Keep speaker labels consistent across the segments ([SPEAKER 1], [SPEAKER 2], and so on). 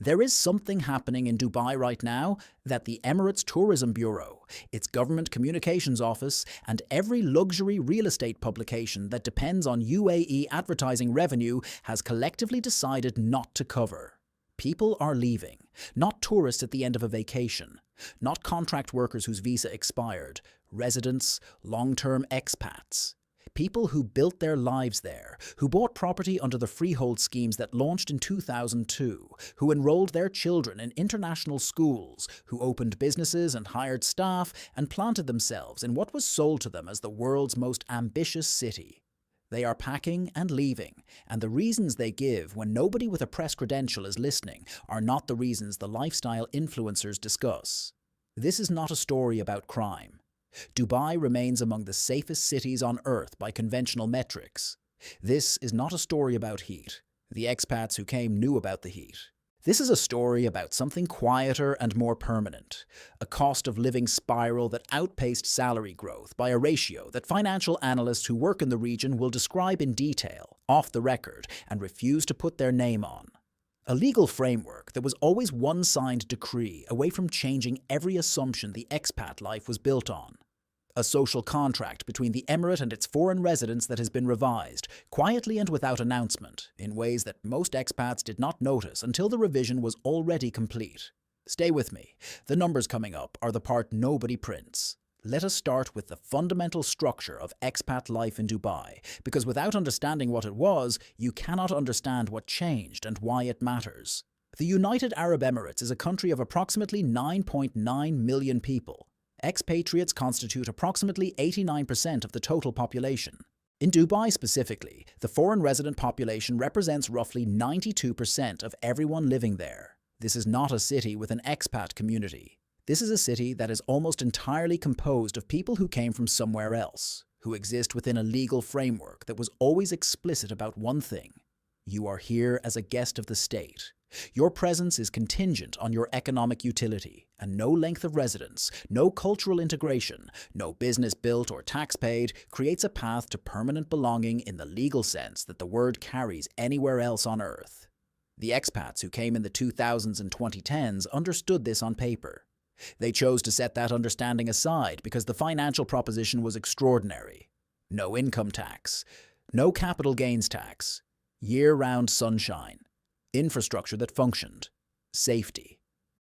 [SPEAKER 1] There is something happening in Dubai right now that the Emirates Tourism Bureau, its government communications office, and every luxury real estate publication that depends on UAE advertising revenue has collectively decided not to cover. People are leaving, not tourists at the end of a vacation, not contract workers whose visa expired, residents, long-term expats. People who built their lives there, who bought property under the freehold schemes that launched in 2002, who enrolled their children in international schools, who opened businesses and hired staff and planted themselves in what was sold to them as the world's most ambitious city. They are packing and leaving, and the reasons they give when nobody with a press credential is listening are not the reasons the lifestyle influencers discuss. This is not a story about crime. Dubai remains among the safest cities on earth by conventional metrics. This is not a story about heat. The expats who came knew about the heat. This is a story about something quieter and more permanent, a cost of living spiral that outpaced salary growth by a ratio that financial analysts who work in the region will describe in detail, off the record, and refuse to put their name on. A legal framework that was always one signed decree away from changing every assumption the expat life was built on. A social contract between the emirate and its foreign residents that has been revised, quietly and without announcement, in ways that most expats did not notice until the revision was already complete. Stay with me. The numbers coming up are the part nobody prints. Let us start with the fundamental structure of expat life in Dubai, because without understanding what it was, you cannot understand what changed and why it matters. The United Arab Emirates is a country of approximately 9.9 million people. Expatriates constitute approximately 89% of the total population. In Dubai specifically, the foreign resident population represents roughly 92% of everyone living there. This is not a city with an expat community. This is a city that is almost entirely composed of people who came from somewhere else, who exist within a legal framework that was always explicit about one thing. You are here as a guest of the state. Your presence is contingent on your economic utility, and no length of residence, no cultural integration, no business built or tax paid creates a path to permanent belonging in the legal sense that the word carries anywhere else on earth. The expats who came in the 2000s and 2010s understood this on paper. They chose to set that understanding aside because the financial proposition was extraordinary. No income tax, no capital gains tax, year-round sunshine, infrastructure that functioned, safety,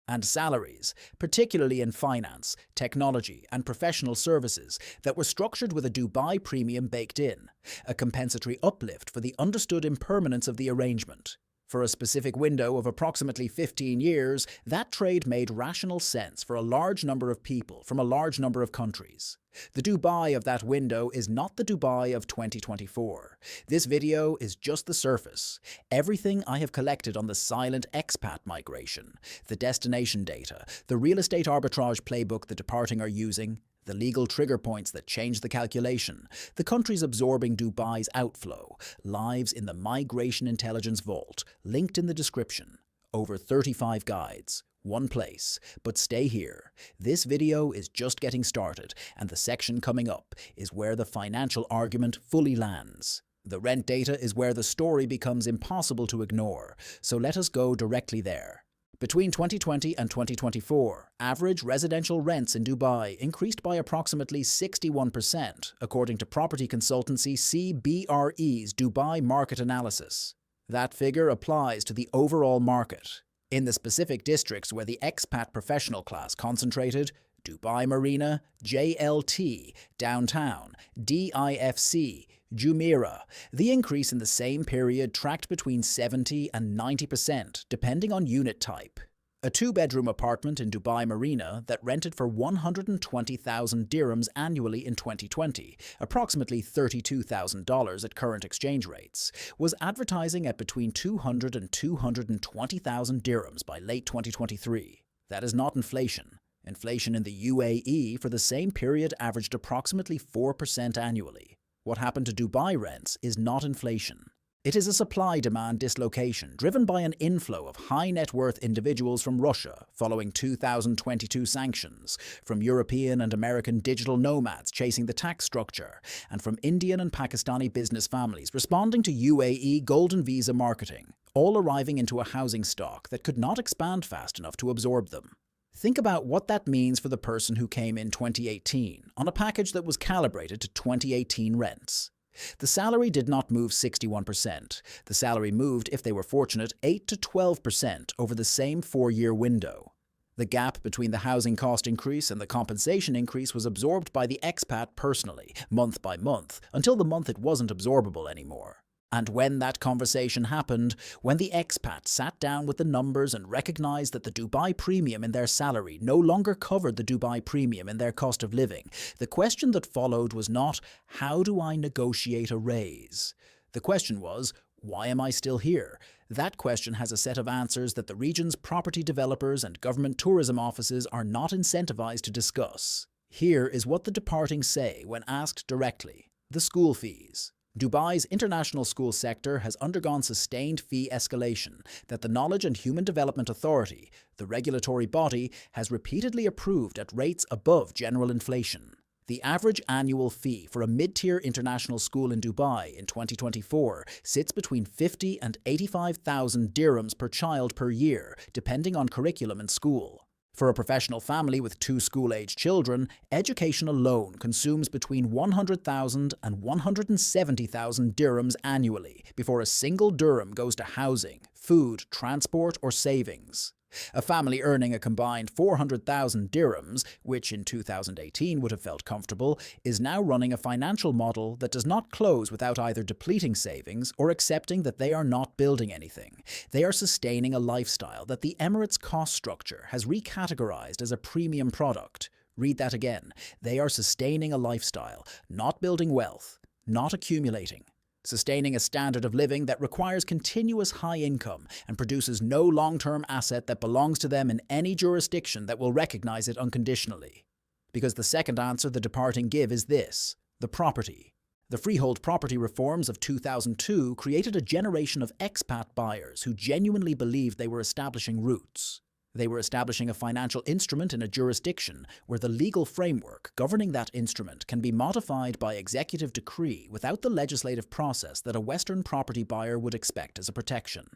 [SPEAKER 1] and salaries, particularly in finance, technology, and professional services that were structured with a Dubai premium baked in, a compensatory uplift for the understood impermanence of the arrangement. For a specific window of approximately 15 years, that trade made rational sense for a large number of people from a large number of countries. The Dubai of that window is not the Dubai of 2024. This video is just the surface. Everything I have collected on the silent expat migration, the destination data, the real estate arbitrage playbook the departing are using, the legal trigger points that change the calculation, the countries absorbing Dubai's outflow, lives in the Migration Intelligence Vault, linked in the description. Over 35 guides, one place. But stay here. This video is just getting started, and the section coming up is where the financial argument fully lands. The rent data is where the story becomes impossible to ignore, so let us go directly there. Between 2020 and 2024, average residential rents in Dubai increased by approximately 61%, according to property consultancy CBRE's Dubai Market Analysis. That figure applies to the overall market. In the specific districts where the expat professional class concentrated, Dubai Marina, JLT, Downtown, DIFC, Jumeirah, the increase in the same period tracked between 70 and 90%, depending on unit type. A two-bedroom apartment in Dubai Marina that rented for 120,000 dirhams annually in 2020, approximately $32,000 at current exchange rates, was advertising at between 200 and 220,000 dirhams by late 2023. That is not inflation. Inflation in the UAE for the same period averaged approximately 4% annually. What happened to Dubai rents is not inflation. It is a supply-demand dislocation driven by an inflow of high-net-worth individuals from Russia following 2022 sanctions, from European and American digital nomads chasing the tax structure, and from Indian and Pakistani business families responding to UAE golden visa marketing, all arriving into a housing stock that could not expand fast enough to absorb them. Think about what that means for the person who came in 2018 on a package that was calibrated to 2018 rents. The salary did not move 61%. The salary moved, if they were fortunate, 8 to 12% over the same 4-year window. The gap between the housing cost increase and the compensation increase was absorbed by the expat personally, month by month, until the month it wasn't absorbable anymore. And when that conversation happened, when the expat sat down with the numbers and recognized that the Dubai premium in their salary no longer covered the Dubai premium in their cost of living, the question that followed was not, how do I negotiate a raise? The question was, why am I still here? That question has a set of answers that the region's property developers and government tourism offices are not incentivized to discuss. Here is what the departing say when asked directly: the school fees. Dubai's international school sector has undergone sustained fee escalation that the Knowledge and Human Development Authority, the regulatory body, has repeatedly approved at rates above general inflation. The average annual fee for a mid-tier international school in Dubai in 2024 sits between 50 and 85,000 dirhams per child per year, depending on curriculum and school. For a professional family with 2 school-age children, education alone consumes between 100,000 and 170,000 dirhams annually before a single dirham goes to housing, food, transport, or savings. A family earning a combined 400,000 dirhams, which in 2018 would have felt comfortable, is now running a financial model that does not close without either depleting savings or accepting that they are not building anything. They are sustaining a lifestyle that the Emirates' cost structure has recategorized as a premium product. Read that again. They are sustaining a lifestyle, not building wealth, not accumulating. Sustaining a standard of living that requires continuous high income and produces no long-term asset that belongs to them in any jurisdiction that will recognize it unconditionally. Because the second answer the departing give is this: the property. The freehold property reforms of 2002 created a generation of expat buyers who genuinely believed they were establishing roots. They were establishing a financial instrument in a jurisdiction where the legal framework governing that instrument can be modified by executive decree without the legislative process that a Western property buyer would expect as a protection.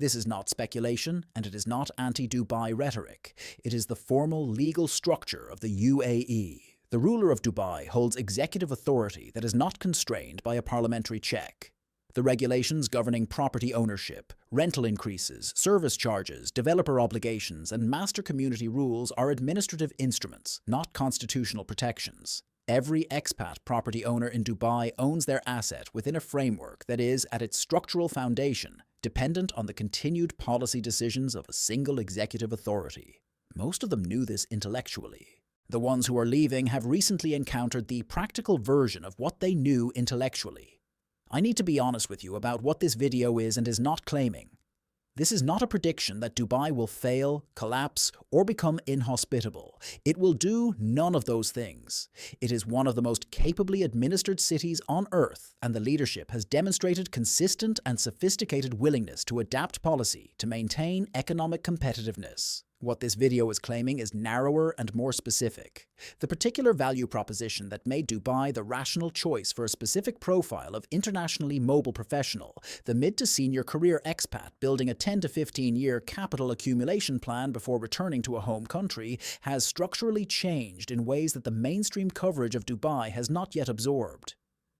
[SPEAKER 1] This is not speculation, and it is not anti-Dubai rhetoric. It is the formal legal structure of the UAE. The ruler of Dubai holds executive authority that is not constrained by a parliamentary check. The regulations governing property ownership, rental increases, service charges, developer obligations, and master community rules are administrative instruments, not constitutional protections. Every expat property owner in Dubai owns their asset within a framework that is, at its structural foundation, dependent on the continued policy decisions of a single executive authority. Most of them knew this intellectually. The ones who are leaving have recently encountered the practical version of what they knew intellectually. I need to be honest with you about what this video is and is not claiming. This is not a prediction that Dubai will fail, collapse, or become inhospitable. It will do none of those things. It is one of the most capably administered cities on earth, and the leadership has demonstrated consistent and sophisticated willingness to adapt policy to maintain economic competitiveness. What this video is claiming is narrower and more specific. The particular value proposition that made Dubai the rational choice for a specific profile of internationally mobile professional, the mid to senior career expat building a 10 to 15-year capital accumulation plan before returning to a home country, has structurally changed in ways that the mainstream coverage of Dubai has not yet absorbed.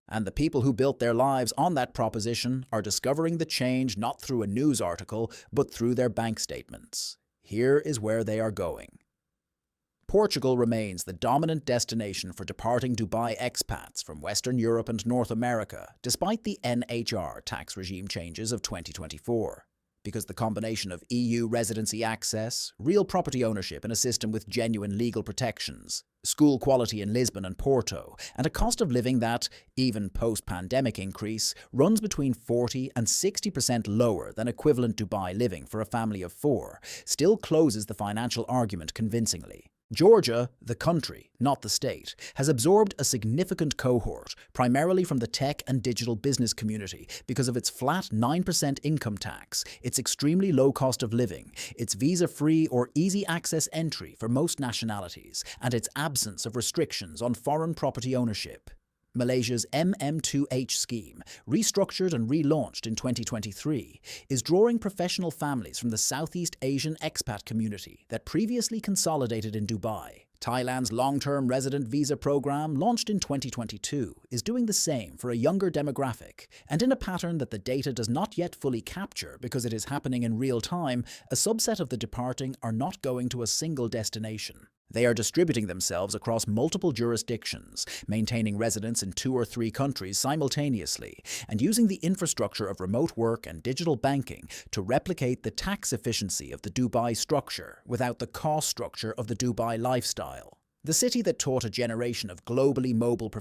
[SPEAKER 1] And the people who built their lives on that proposition are discovering the change not through a news article, but through their bank statements. Here is where they are going. Portugal remains the dominant destination for departing Dubai expats from Western Europe and North America, despite the NHR tax regime changes of 2024. Because the combination of EU residency access, real property ownership in a system with genuine legal protections, school quality in Lisbon and Porto, and a cost of living that, even post-pandemic increase, runs between 40 and 60% lower than equivalent Dubai living for a family of 4, still closes the financial argument convincingly. Georgia, the country, not the state, has absorbed a significant cohort, primarily from the tech and digital business community, because of its flat 9% income tax, its extremely low cost of living, its visa-free or easy access entry for most nationalities, and its absence of restrictions on foreign property ownership. Malaysia's MM2H scheme, restructured and relaunched in 2023, is drawing professional families from the Southeast Asian expat community that previously consolidated in Dubai. Thailand's long-term resident visa program, launched in 2022, is doing the same for a younger demographic, and in a pattern that the data does not yet fully capture because it is happening in real time, a subset of the departing are not going to a single destination. They are distributing themselves across multiple jurisdictions, maintaining residence in 2 or 3 countries simultaneously, and using the infrastructure of remote work and digital banking to replicate the tax efficiency of the Dubai structure without the cost structure of the Dubai lifestyle. The city that taught a generation of globally mobile